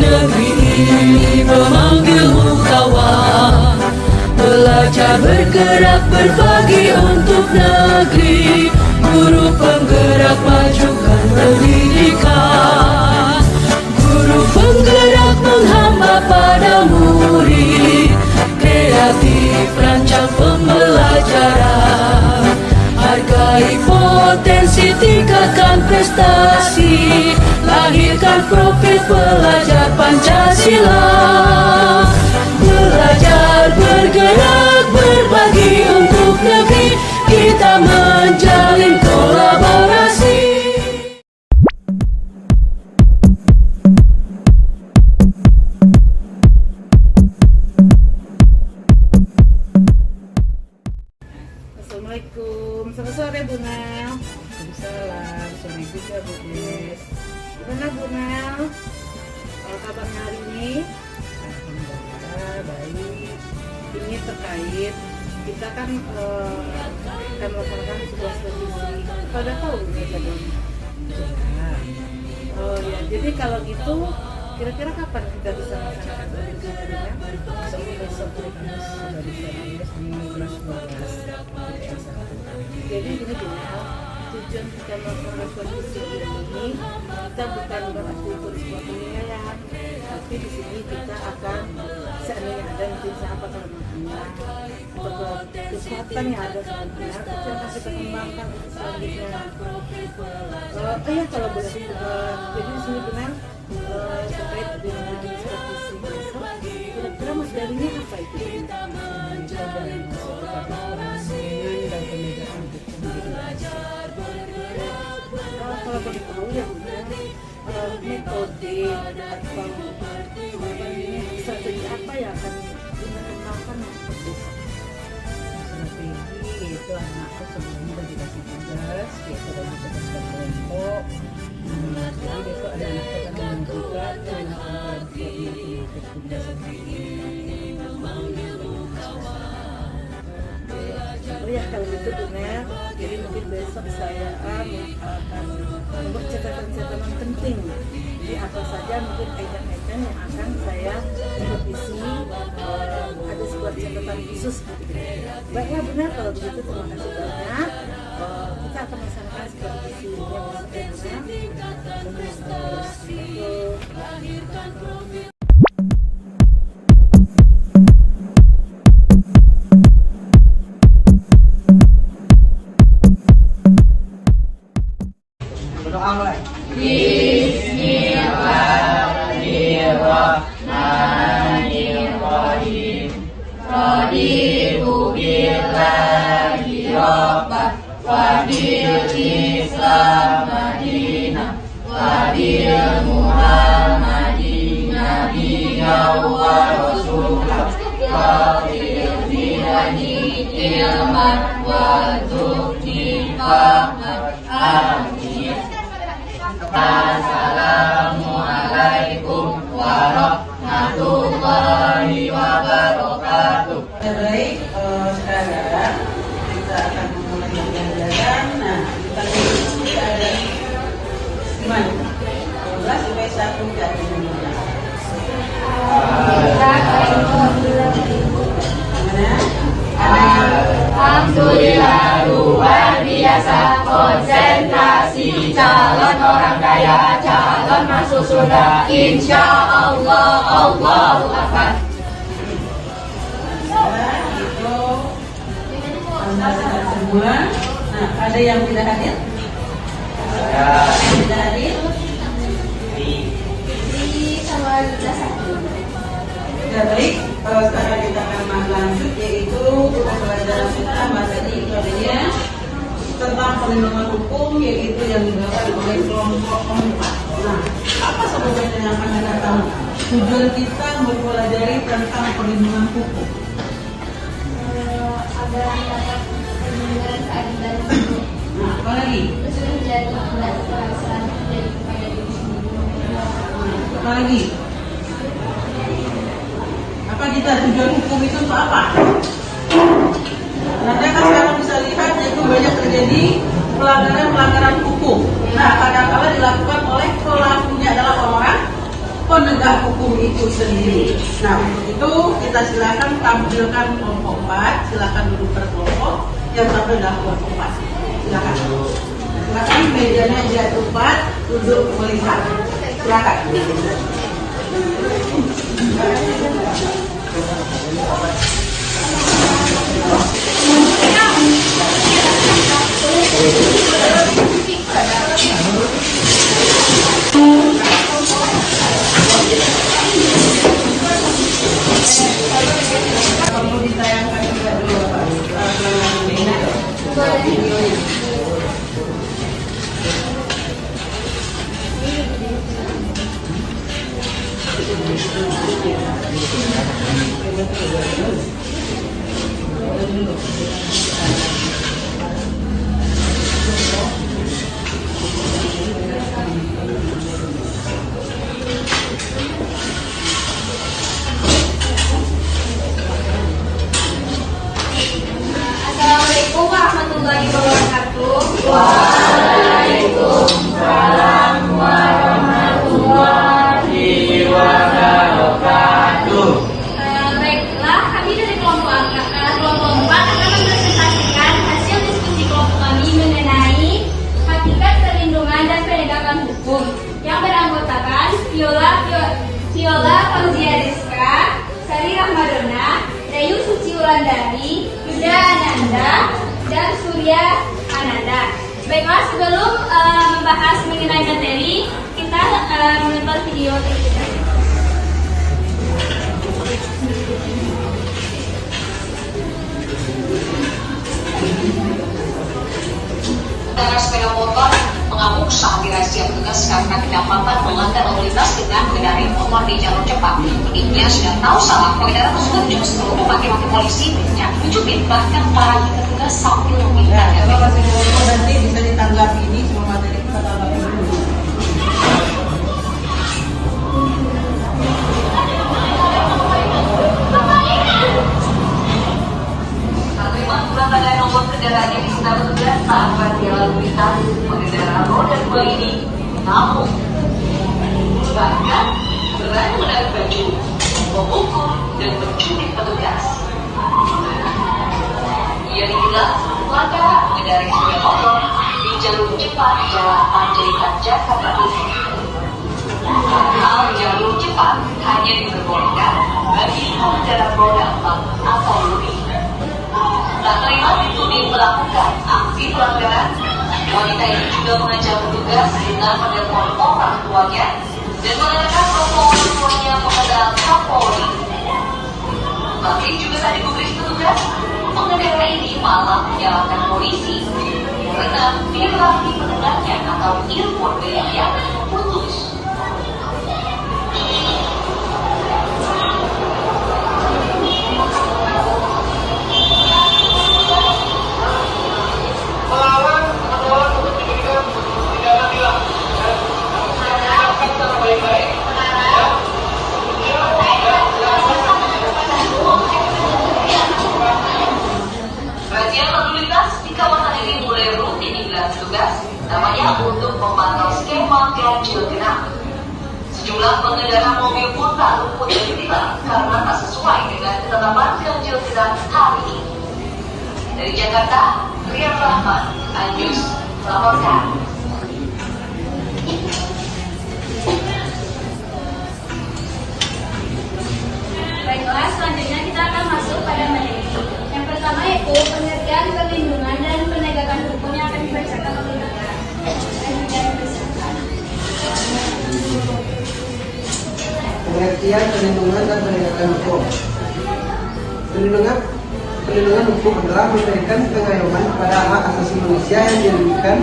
negeri ini memanggilmu kawan. Belajar bergerak berbagi untuk negeri, guru penggerak majukan pendidikan. Guru penggerak menghamba pada murid, kreatif rancang pembelajaran. Hargai potensi, tingkatkan prestasi, lahirkan profil pelajar Pancasila. Belajar, bergerak, berbagi untuk negeri, kita menjalin kolaborasi. Assalamualaikum, selamat sore Bu Nel. Waalaikumsalam, sore juga Bu Des. Gimana Bu Nel? Kabarnya hari ini? Alhamdulillah baik. Ini terkait kita kan akan melaksanakan sebuah revisi. Pada tahu nggak tadi? Oh ya, jadi kalau gitu kira-kira kapan kita bisa melaksanakan revisinya? Besok sudah bisa di bulan 12. Jadi gini Bu Nel, tujuan kita melaksanakan revisi ini kita bukan berarti tulis buat penilaian, tapi di sini kita akan seandainya ada mungkin apa kalau atau kekuatan yang ada sebenarnya itu yang akan kita kembangkan selanjutnya. Ya kalau boleh jadi di sini benar terkait dengan revisi besok, kira-kira Mas Darinya apa itu? Kalau boleh tahu ya metode atau strategi apa yang akan dikembangkan seperti strategi itu anakku sebelumnya udah dikasih tugas, yaitu dari tugas kelompok. Jadi besok ada anak akan menunjukkan dengan tugas ya kalau gitu Bu Nel, jadi mungkin besok saya akan membuat catatan-catatan penting. Jadi apa saja mungkin item-item yang akan saya revisi, ada sebuah catatan khusus gitu. Baiklah Bu Nel, kalau begitu terima kasih banyak. Kita akan melaksanakan sebuah revisi yang besok. berdoa mulai. Bismillahirrahmanirrahim. Raditu billahi rabbah wa bil Islam madinah wa bil Muhammadin nabiyya wa rasulah wa bil dini ilman wa zuhdi fahman. Amin. Assalamualaikum warahmatullahi wabarakatuh. Baik, sekarang kita akan memulai pembelajaran. Nah, kita lihat ada gimana? 12 sampai 1 dari 15. Alhamdulillah luar biasa, konsentrasi, calon orang kaya, calon masuk surga, insya Allah, Allahu Akbar. Itu semua. Nah, ada yang tidak hadir? Tidak hadir? Ya baik, sekarang kita akan lanjut, yaitu pembelajaran utama tadi itu adanya tentang perlindungan hukum, yaitu yang dibawakan oleh kelompok 4. Nah, apa sebetulnya yang akan kita tahu? Tujuan kita mempelajari tentang perlindungan hukum. Agar dapat perlindungan keadilan hukum. Nah, apa lagi? Terus menjadi perasaan dari kepada diri sendiri. Apa lagi? Apa kita tujuan hukum itu untuk apa? Anda kan sekarang bisa lihat yaitu banyak terjadi pelanggaran hukum. Nah, kadang-kadang dilakukan oleh pelakunya adalah orang penegak penegak hukum itu sendiri. Nah, untuk itu kita silakan tampilkan kelompok 4, silakan duduk berkelompok yang tampil dalam kelompok 4. Silakan. Silakan mejanya dia 4, duduk melihat. Silakan. Perlu ditayangkan juga dulu Pak. Videonya. Assalamualaikum warahmatullahi wabarakatuh. Waalaikumsalam warahmatullahi wabarakatuh. Baiklah, kami dari kelompok 4 akan mempresentasikan hasil diskusi kelompok kami mengenai hakikat perlindungan dan penegakan hukum yang beranggotakan Viola Fauzia Deska, Sari Rahmadona, Dayu Suci Wulandari, Yuda Ananda, dan Surya Ananda. Baiklah, sebelum membahas mengenai materi, kita menonton video terlebih dahulu. Pengendara sepeda motor mengamuk saat dirazia petugas karena kedapatan melanggar lalu lintas dengan mengendarai motor di jalur cepat. Uniknya sudah tahu salah, pengendara tersebut justru memaki-maki polisi yang mencubit bahkan para petugas sambil meminta. Bapak Sekjen nanti bisa ditanggapi ini semua materi kita tanggapi dulu. Pada nomor kendaraan yang disita petugas saat razia lalu lintas, pengendara roda 2 ini mengamuk, bahkan berani menarik baju, memukul dan mencubit petugas. Ia dibilang melanggar mengendarai sepeda motor di jalur cepat Jalan Panjaitan Jakarta Pusat. Padahal jalur cepat hanya diperbolehkan bagi pengendara roda 4 atau lebih. Tak terima dituding melakukan aksi pelanggaran, wanita ini juga mengajak petugas dengan menelpon orang tuanya dan menanyakan telepon orang tuanya kepada Kapolri. Tapi juga tak digubris petugas, pengendara ini malah menyalahkan polisi karena perilaku pendengarnya atau earphone miliknya putus. Razia lalu lintas di kawasan ini mulai rutin digelar petugas, namanya untuk memantau skema ganjil genap. Sejumlah pengendara mobil pun tak luput dari tilang karena tak sesuai dengan ketetapan ganjil genap hari ini. Dari Jakarta, Rian Rahman, Anjus, melaporkan. Baiklah, selanjutnya kita akan masuk pada materi. Yang pertama yaitu pengertian perlindungan dan penegakan hukum yang akan dibacakan oleh Bapak. Dan juga dipersilakan. Pengertian perlindungan dan penegakan hukum. Perlindungan hukum adalah memberikan pengayoman pada hak asasi manusia yang dirugikan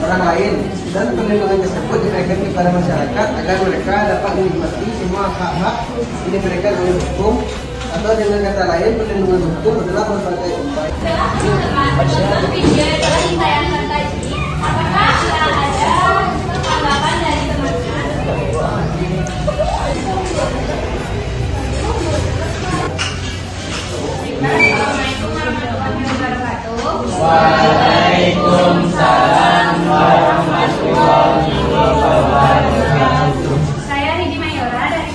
orang lain, dan perlindungan tersebut diberikan kepada masyarakat agar mereka dapat menikmati semua hak-hak yang diberikan oleh hukum, atau dengan kata lain perlindungan hukum adalah berbagai upaya. Setelah teman-teman menonton video yang telah ditayangkan tadi, apakah ada tanggapan dari teman-teman? Assalamualaikum warahmatullahi wabarakatuh. Waalaikumsalam warahmatullahi wabarakatuh. Saya Ridi Mayora dari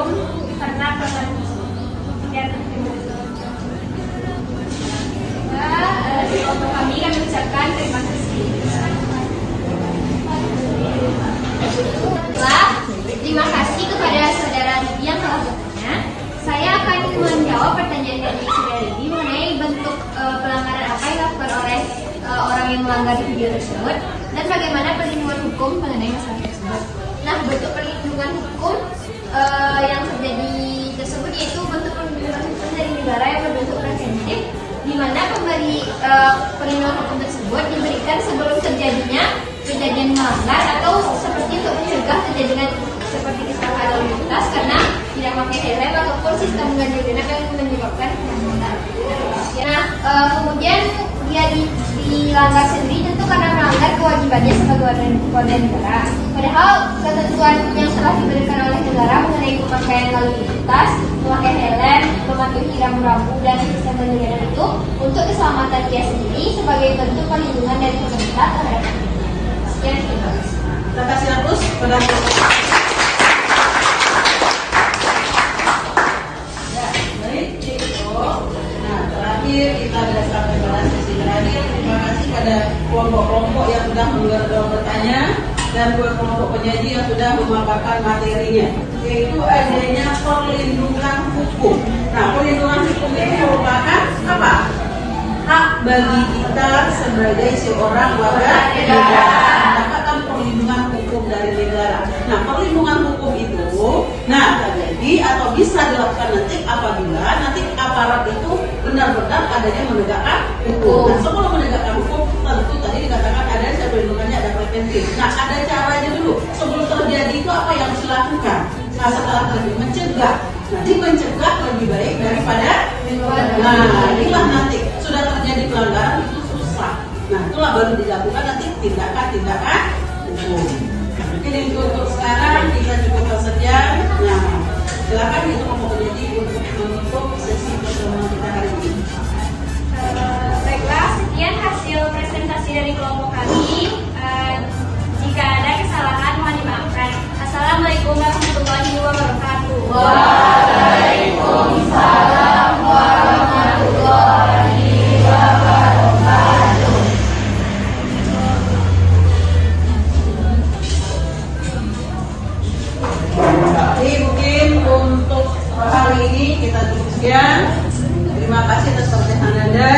hukum karena pelanggaran hukum. Sekian, terima kasih. Dari kelompok kami mengucapkan terima kasih. Terima kasih kepada saudara Libi yang telah bertanya. Saya akan menjawab pertanyaan dari saudara Libi mengenai bentuk pelanggaran apa yang dilakukan oleh orang yang melanggar di video tersebut dan bagaimana perlindungan hukum mengenai masalah tersebut. Nah, bentuk perlindungan hukum yang terjadi tersebut yaitu bentuk perlindungan hukum dari negara yang berbentuk preventif, di mana pemberi perlindungan hukum tersebut diberikan sebelum terjadinya kejadian melanggar atau seperti untuk mencegah terjadinya seperti kecelakaan lalu lintas karena tidak pakai helm ataupun sistem ganjil genap yang menyebabkan kecelakaan. Nah, kemudian dia dilanggar sendiri tentu karena melanggar kewajibannya sebagai warga negara. Padahal ketentuan yang telah diberikan oleh negara mengenai pemakaian lalu lintas, memakai helm, mematuhi rambu-rambu dan sistem ganjil genap itu untuk keselamatan dia sendiri sebagai bentuk perlindungan dari pemerintah terhadap masyarakat. Sekian, terima kasih. Terima kasih Agus. Ya, baik itu. Nah, terakhir kita sudah sampai pada sesi terakhir. Terima kasih pada kelompok-kelompok yang sudah bertanya dan kelompok penyaji yang sudah memaparkan materinya, yaitu adanya perlindungan hukum. Nah, perlindungan hukum ini merupakan apa? Hak bagi kita sebagai seorang warga negara mendapatkan perlindungan hukum dari negara. Nah, perlindungan hukum itu terjadi atau bisa dilakukan nanti apabila nanti aparat itu benar-benar adanya menegakkan hukum. Nah, sebelum menegakkan hukum tentu tadi dikatakan ada perlindungannya, ada preventif. Nah, ada caranya dulu. Sebelum terjadi itu apa yang harus dilakukan? Nah, setelah terjadi mencegah. Nanti mencegah lebih baik daripada inilah nanti sudah terjadi pelanggaran itu susah. Nah, itulah baru dilakukan nanti tindakan-tindakan hukum. Mungkin untuk sekarang kita cukup sekian. Nah, silakan itu kelompok penyaji untuk menutup sesi pertemuan kita hari ini. Baiklah, sekian hasil presentasi dari kelompok kami. Jika ada kesalahan mohon dimaafkan. Assalamualaikum warahmatullahi wabarakatuh. Waalaikumsalam warahmatullahi wabarakatuh. Jadi mungkin untuk hari ini kita cukup sekian. Terima kasih atas perhatian Anda.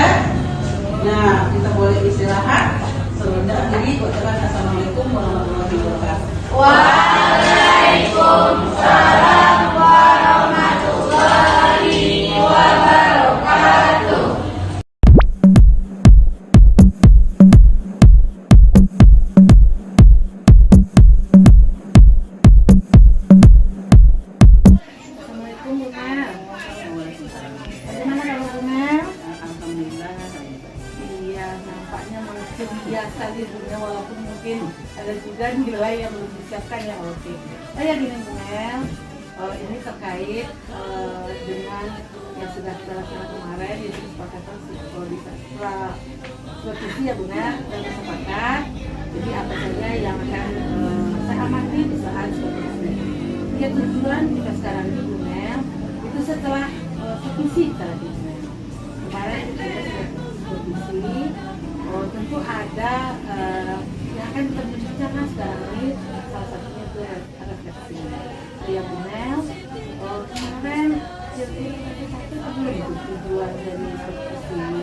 Nah, kita boleh istirahat. Sebelum akhiri, ucapkan assalamualaikum warahmatullahi wabarakatuh. Waalaikumsalam warahmatullahi wabarakatuh. Assalamualaikum Bu Mel. Bagaimana kalau Bu Mel? Alhamdulillah. Iya, nampaknya masih biasa di dunia walaupun mungkin ada juga nilai yang belum disiapkan ya. Oke. Ya gini Bu Mel, ini terkait dengan yang sudah kita lakukan kemarin yaitu kesepakatan supervisi ya Bu Mel dan kesepakatan. Jadi apa saja yang akan saya amati di saat supervisi. Ya tujuan kita sekarang ini Bu Mel itu setelah supervisi tadi Bu Mel. Kemarin kita sudah supervisi. Tentu ada yang akan kita bicarakan sekarang ini, salah satunya itu refleksi. Ya Bu Mel, kemarin jadi satu belum tujuan dari supervisi yang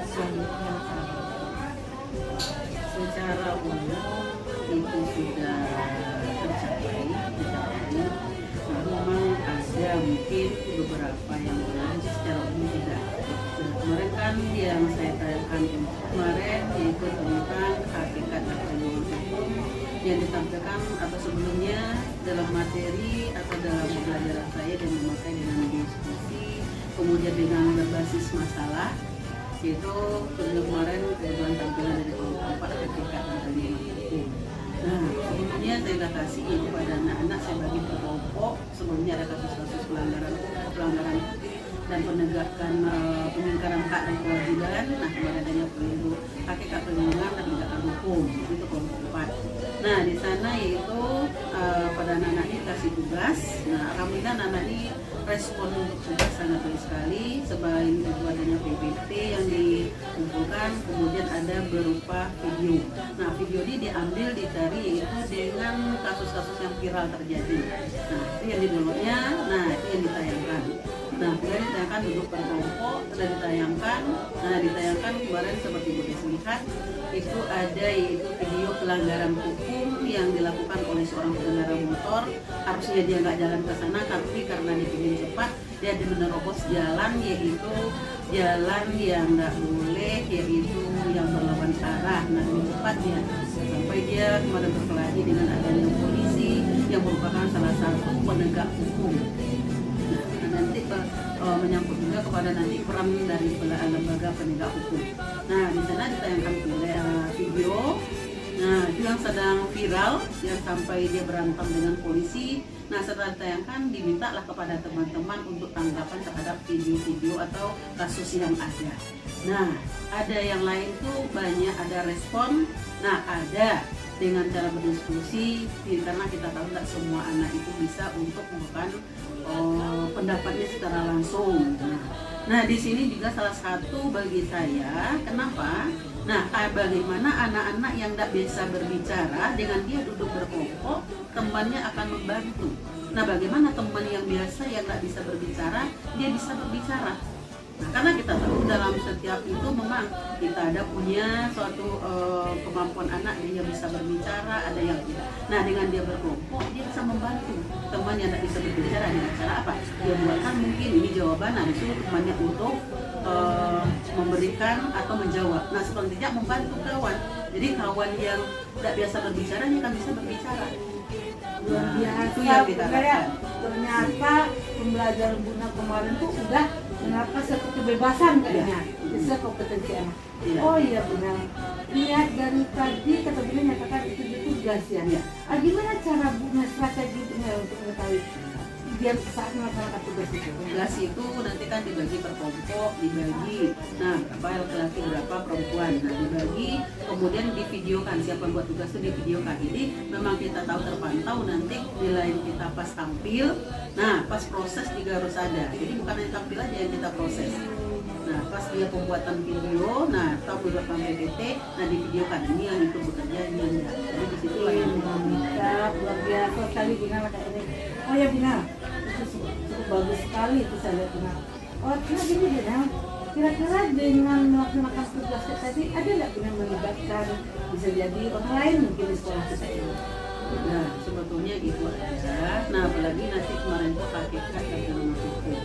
selanjutnya. Secara umum itu sudah tercapai. Memang ada mungkin beberapa yang lain secara umum tidak. Kemarin kan yang saya tanyakan kemarin yaitu tentang hakikat dan perlindungan hukum yang ditampilkan atau sebelumnya dalam materi atau dalam pembelajaran saya dan memakai dengan diskusi, kemudian dengan berbasis masalah, yaitu kemarin kebetulan tampilan dari kelompok 4 hakikat dan perlindungan hukum. Nah, sebelumnya saya sudah kasih itu pada anak-anak, saya bagi per kelompok. Sebelumnya ada kasus-kasus pelanggaran dan penegakan pengingkaran hak dan kewajiban. Nah, kemarin adanya hakikat perlindungan dan penegakan hukum, itu kelompok 4. Nah di sana yaitu pada anak-anak ini kasih tugas. Nah alhamdulillah anak-anak ini respon untuk tugas sangat baik sekali. Selain itu adanya PPT yang dikumpulkan, kemudian ada berupa video. Nah video ini diambil dicari yaitu dengan kasus-kasus yang viral terjadi. Nah itu yang di-downloadnya, nah itu yang ditayangkan. Nah kemudian ditayangkan duduk berkelompok, sudah ditayangkan. Nah ditayangkan kemarin seperti boleh lihat itu ada yaitu video pelanggaran hukum yang dilakukan oleh seorang pengendara motor. Harusnya dia nggak jalan ke sana, tapi karena dia ingin cepat, dia menerobos jalan yaitu jalan yang nggak boleh, yaitu yang berlawan arah. Nah lebih cepat dia sampai dia kemarin berkelahi dengan adanya polisi yang merupakan salah satu penegak hukum. Nah nanti menyangkut juga kepada nanti peran dari lembaga penegak hukum. Nah di sana ditayangkan video. Nah itu yang sedang viral, yang sampai dia berantem dengan polisi. Nah setelah ditayangkan dimintalah kepada teman-teman untuk tanggapan terhadap video-video atau kasus yang ada. Nah ada yang lain tuh banyak ada respon. Nah ada dengan cara berdiskusi, karena kita tahu nggak semua anak itu bisa untuk memberikan pendapatnya secara langsung. Nah di sini juga salah satu bagi saya, kenapa? Nah bagaimana anak-anak yang tidak bisa berbicara dengan dia duduk berkelompok, temannya akan membantu. Nah bagaimana teman yang biasa yang tidak bisa berbicara, dia bisa berbicara. Nah, karena kita tahu dalam setiap itu memang kita ada punya suatu kemampuan anak, dia bisa berbicara, ada yang tidak. Nah dengan dia berkelompok, dia bisa membantu teman yang tidak bisa berbicara dengan cara apa? Dia buatkan mungkin ini jawaban, nah disuruh temannya untuk memberikan atau menjawab. Nah sepertinya membantu kawan. Jadi kawan yang tidak biasa berbicara, dia kan bisa berbicara. Luar biasa. Itu yang kita harapkan. Ternyata pembelajaran Bunda kemarin tuh udah mengapa satu kebebasan kayaknya, bisa kompetensi anak. Iya. Oh iya benar. Lihat dari tadi kata Bunda nyatakan itu tugas ya. Iya. Gimana cara Bunda strategi Bunda untuk mengetahui dia saat melaksanakan tugas itu? Tugas itu nanti kan dibagi per kelompok, dibagi. Nah, berapa laki-laki, berapa perempuan. Nah, dibagi, kemudian divideokan. Siapa yang buat tugas itu divideokan. Jadi memang kita tahu terpantau nanti nilai kita pas tampil. Nah, pas proses juga harus ada. Jadi bukan hanya tampil aja yang kita proses. Nah, pas dia pembuatan video, nah atau beberapa PPT, nah divideokan ini yang itu bekerja, ini yang enggak. Jadi di situ lah yang Mantap, luar biasa sekali Bina kayak ini. Oh ya Bina, itu cukup bagus sekali itu saya lihat Bina. Oh terus gini Bina, kira-kira dengan melaksanakan tugas tadi ada nggak Bina melibatkan bisa jadi orang lain mungkin di sekolah kita ini? Nah, sebetulnya itu aja. Nah, apalagi nanti kemarin itu hakikat dan ilmu hukum.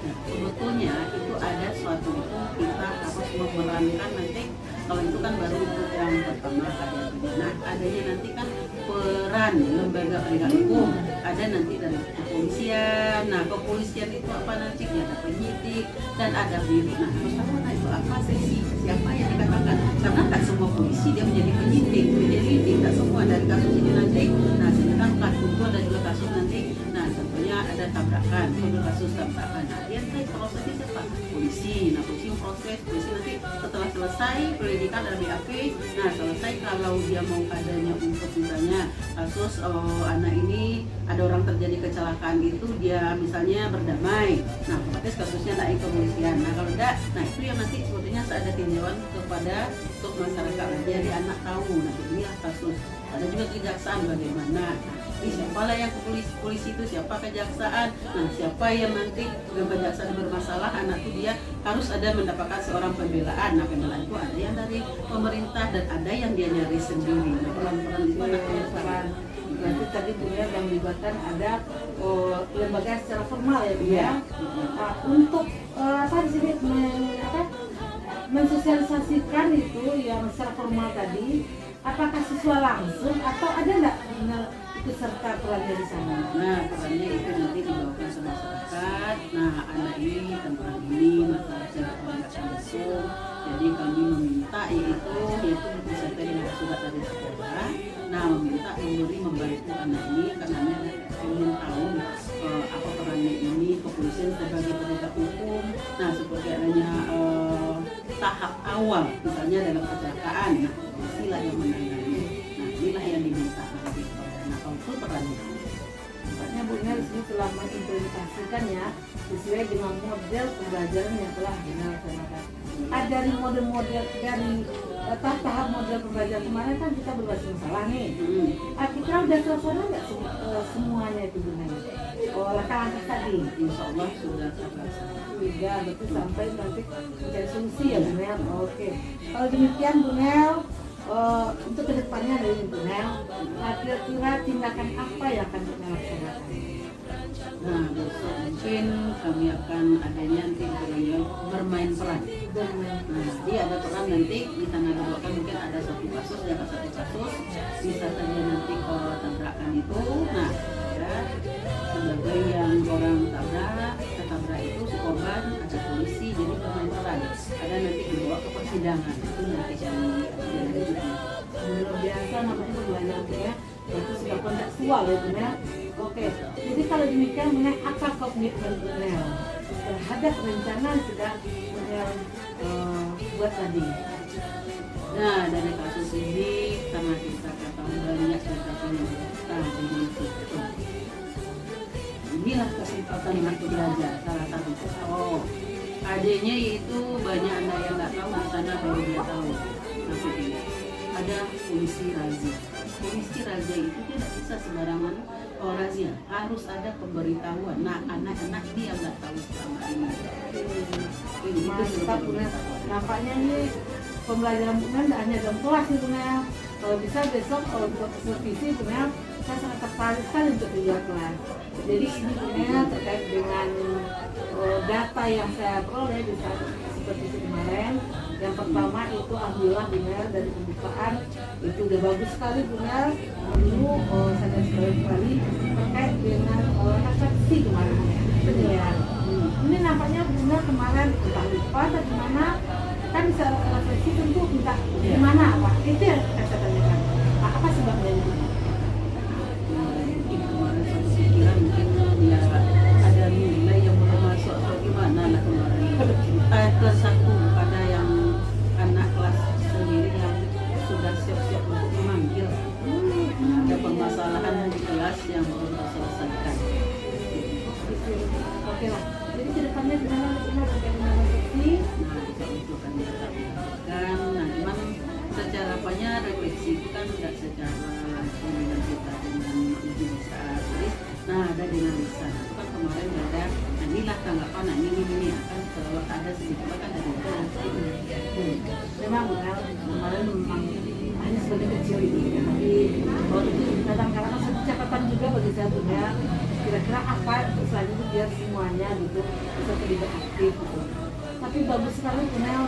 Nah, sebetulnya itu ada suatu itu kita harus memerankan nanti. Kalau itu kan baru untuk yang pertama ada. Nah, adanya nanti kan peran lembaga penegak hukum. Ada nanti dari kepolisian. Nah, kepolisian itu apa nanti? Ya, ada penyidik dan ada bilik. Nah, harus tahu nah, itu apa sesi siapa yang dikatakan. Karena tak semua polisi dia menjadi penyidik, menjadi tidak semua dari kasus ini nanti. Nah, sedangkan kasus itu ada juga kasus nanti. Nah, contohnya ada tabrakan, ada kasus tabrakan. Nah, dia nanti prosesnya siapa? Polisi. Nah, polisi proses, polisi nanti setelah selesai pendidikan dari BAP. Nah, selesai kalau dia mau adanya untuk misalnya kasus anak ini ada orang terjadi kecelakaan itu dia misalnya berdamai. Nah, otomatis kasusnya naik ke kepolisian. Nah, kalau enggak, nah itu yang nanti sebetulnya ada tinjauan kepada untuk masyarakat. Jadi anak tahu, nah ini kasus. Ada juga kejaksaan bagaimana. Nah, siapalah yang ke polisi itu, siapa kejaksaan. Nah, siapa yang nanti kejaksaan bermasalah, anak itu dia harus ada mendapatkan seorang pembelaan. Nah, pembelaan itu ada yang dari pemerintah dan ada yang dia nyari sendiri. Nah, peran-peran itu anak peran. Berarti tadi Bunda yang melibatkan ada lembaga secara formal ya Bunda. Iya. Untuk apa di sini mensosialisasikan itu yang secara formal tadi, apakah siswa langsung atau ada nggak ikut serta perannya di sana? Nah, perannya itu nanti dibawakan sama masyarakat. Nah, anak ini tentang ini masalah penegak hukum. Jadi kami meminta yaitu beserta dengan surat dari sekolah. Nah, meminta membantu anak ini karena ingin tahu apa perannya ini kepolisian sebagai penegak hukum. Nah, seperti adanya tahap awal misalnya dalam kecelakaan. Nah, polisi lah yang menangani. Nah, inilah yang diminta. itu perannya. Nampaknya Bu Nel sini telah mengimplementasikannya sesuai dengan model pembelajaran yang telah dilaksanakan. Dari model-model dari tahap model pembelajaran kemarin kan kita berbasis masalah nih. Kita udah terlaksana nggak semuanya itu Bu Nel? Oh, langkah-langkah tadi. Insya Allah sudah terlaksana. Sudah, berarti sampai nanti mencari solusi ya Bu Nel. Oke. Kalau demikian Bu Nel, untuk kedepannya dari Bu Nel, kira-kira tindakan apa yang akan kita laksanakan? Nah, besok mungkin kami akan adanya nanti bermain peran. Nah, jadi ada peran nanti di tanggal 2 kan mungkin ada satu kasus, bisa saja nanti kalau tabrakan itu, nah ya, sebagai yang orang ketabrak itu si korban, ada polisi, jadi bermain peran. Ada nanti dibawa ke persidangan, itu nanti yang Luar biasa namanya pembelajaran ya. Itu sudah kontekstual ya Bu Nel. Oke, jadi kalau demikian Bu Nel, apa komitmen Bu Nel terhadap rencana yang sudah Bu Nel buat tadi? Nah, dari kasus ini karena kita ketahui banyak data yang kita jadi itu. Inilah kesempatan untuk belajar. Salah satu adanya itu banyak anak yang nggak tahu, di sana baru dia tahu. Tapi ada polisi razia. Polisi razia itu tidak bisa sembarangan razia, harus ada pemberitahuan. Nah, anak-anak dia nggak tahu selama ini. Ini Mantap Bu Nel. Nampaknya ini pembelajaran Bu Nel tidak hanya dalam kelas nih Bu Nel. Kalau bisa besok kalau buat supervisi Bu Nel, saya sangat tertarik sekali untuk di luar kelas. Jadi ini Bu Nel terkait dengan data yang saya peroleh di saat supervisi kemarin. Yang pertama itu alhamdulillah Bu Nel dari pembukaan itu udah bagus sekali Bu Nel. Dulu saya sekali terkait dengan transaksi kemarin penilaian. Ini nampaknya Bu Nel kemarin entah lupa atau gimana, kan bisa refleksi tentu minta gimana Pak, itu yang saya tanyakan. Apa sebabnya itu? Kemarin saya kira mungkin dia ada nilai yang belum masuk atau gimana lah kemarin. Ada satu ada yang anak kelas sendiri yang sudah siap-siap untuk memanggil. Ada permasalahan di kelas yang belum diselesaikan. Oke lah. Jadi kedepannya gimana kita terkait dengan refleksi? Nah, itu kan kita lakukan. Nah, cuman secara apanya refleksi itu kan tidak secara langsung dengan kita dengan uji saat tulis. Nah, ada dengan lisan. Itu kan kemarin ada. Nah, inilah tanggapan. Nah, ini akan kalau ada sedikit kan dari itu. Memang benar kemarin memang hanya sebagai kecil ini. Tapi kalau itu datang karena satu catatan juga bagi saya punya kira-kira apa untuk selanjutnya biar semuanya gitu bisa terlibat aktif gitu. Tapi bagus sekali Punel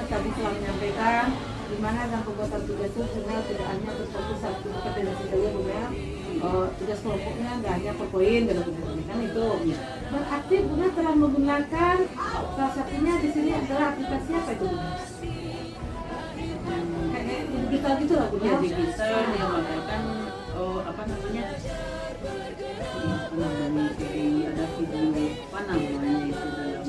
tadi telah menyampaikan di mana dalam pembuatan tugas itu Punel tidak hanya terfokus satu kompetensi saja Punel, tugas kelompoknya nggak hanya per poin dalam kan itu. Berarti Punel telah menggunakan salah satunya di sini adalah aplikasi apa itu Punel? Kayak digital gitu lah Punel. Ya digital yang menggunakan apa namanya? Ada video apa namanya itu dalam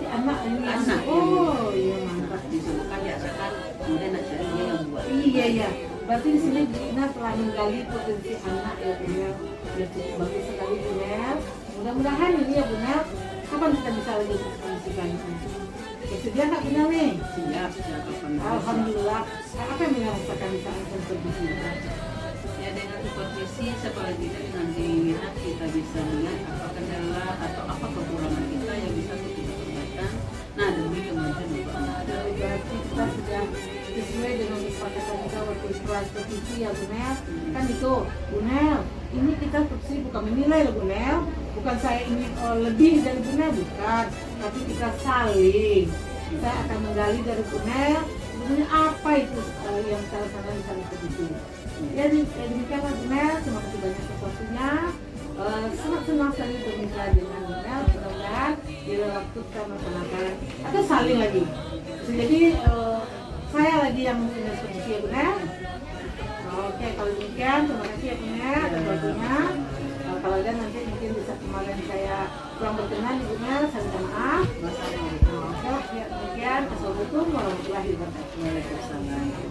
anak ini anak oh iya mantap disebutkan diasakan kemudian nak cari dia yang buat iya berarti di sini Gina telah menggali potensi anak ya Bunel ya cukup bagus sekali Bunel mudah-mudahan ini ya Bunel kapan kita bisa lagi diskusikan bersedia nggak Bunel nih? siap kapan alhamdulillah apa yang Bunel rasakan di saat supervisi ya dengan supervisi sepaling tidak nanti kita bisa melihat apa kendala atau apa kekurangan kita yang bisa kita perbaikan. Nah demi kemajuan untuk anak-anak. Berarti kita sudah sesuai dengan kesepakatan kita waktu setelah supervisi ya Bunel kan itu Bunel ini kita supervisi bukan menilai loh Bunel bukan saya ingin lebih dari Bunel bukan tapi kita saling kita akan menggali dari Bunel sebenarnya apa itu yang kita lakukan di saling supervisi. Ya demikianlah Bunel, terima kasih banyak atas waktunya. Sangat senang sekali bermitra dengan Bunel. Mudah-mudahan di waktu kita melaksanakan atau saling lagi. Jadi saya lagi yang mungkin supervisi ya Bunel. Oke, kalau demikian terima kasih ya Bunel atas waktunya. Kalau ada nanti mungkin bisa kemarin saya kurang berkenan di Bunel, saya minta maaf. Oke, ya demikian. Assalamualaikum warahmatullahi wabarakatuh. Waalaikumsalam.